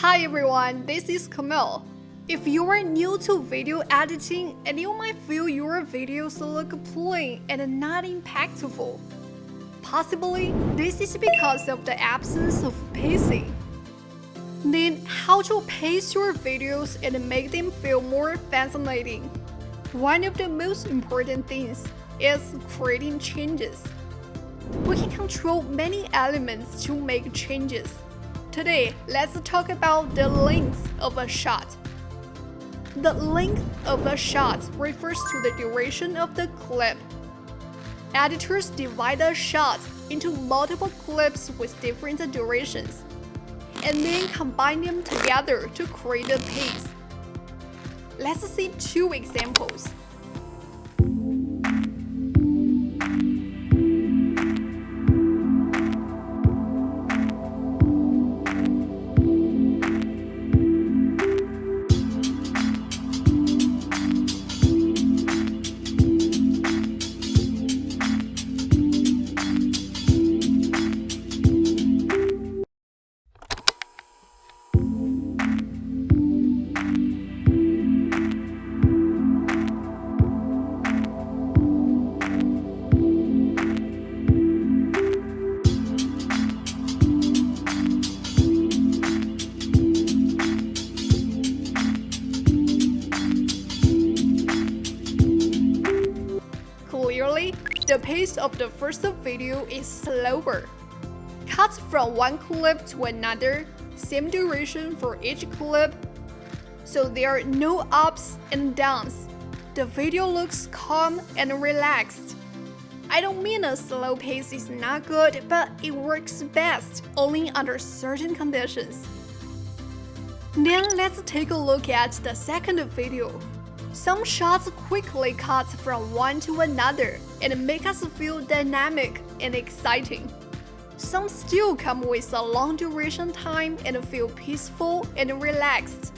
Hi everyone, this is Camille. If you are new to video editing and you might feel your videos look plain and not impactful, possibly this is because of the absence of pacing. Then how to pace your videos and make them feel more fascinating? One of the most important things is creating changes. We can control many elements to make changes. Today, let's talk about the length of a shot. The length of a shot refers to the duration of the clip. Editors divide a shot into multiple clips with different durations, and then combine them together to create a piece. Let's see two examples. Clearly, the pace of the first video is slower. Cuts from one clip to another, same duration for each clip, so there are no ups and downs. The video looks calm and relaxed. I don't mean a slow pace is not good, but it works best only under certain conditions. Then let's take a look at the second video. Some shots quickly cut from one to another and make us feel dynamic and exciting. Some still come with a long duration time and feel peaceful and relaxed.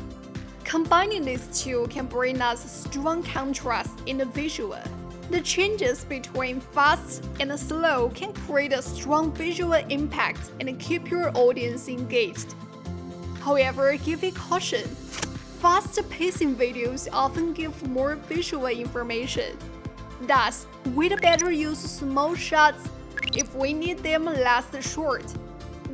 Combining these two can bring us strong contrast in the visual. The changes between fast and slow can create a strong visual impact and keep your audience engaged. However, give it caution. Fast-pacing videos often give more visual information. Thus, we'd better use small shots if we need them last short.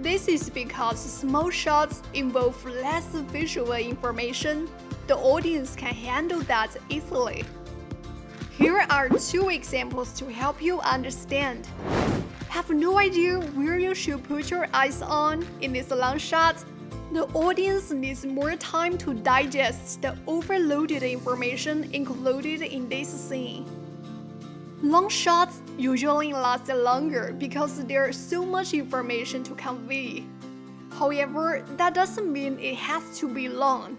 This is because small shots involve less visual information. The audience can handle that easily. Here are two examples to help you understand. Have no idea where you should put your eyes on in this long shot? The audience needs more time to digest the overloaded information included in this scene. Long shots usually last longer because there's so much information to convey. However, that doesn't mean it has to be long.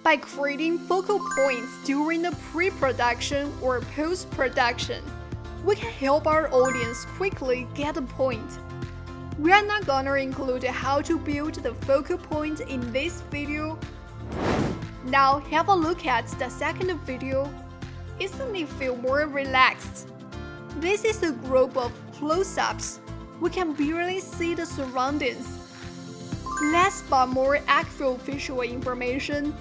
By creating focal points during the pre-production or post-production, we can help our audience quickly get the point. We are not gonna include how to build the focal point in this video. Now have a look at the second video. Isn't it feel more relaxed? This is a group of close-ups. We can barely see the surroundings. Less but more accurate visual information.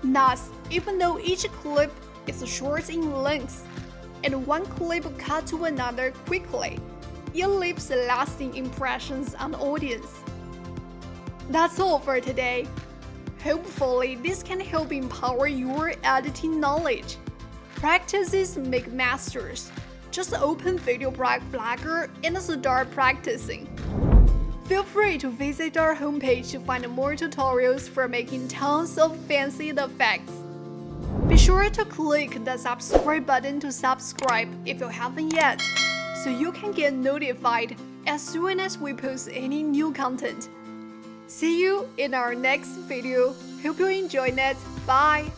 Thus, even though each clip is short in length, and one clip cut to another quickly, it leaves lasting impressions on the audience. That's all for today. Hopefully, this can help empower your editing knowledge. Practices make masters. Just open VideoProc Blogger and start practicing. Feel free to visit our homepage to find more tutorials for making tons of fancy effects. Be sure to click the subscribe button to subscribe if you haven't yet, so you can get notified as soon as we post any new content. See you in our next video. Hope you enjoyed it. Bye!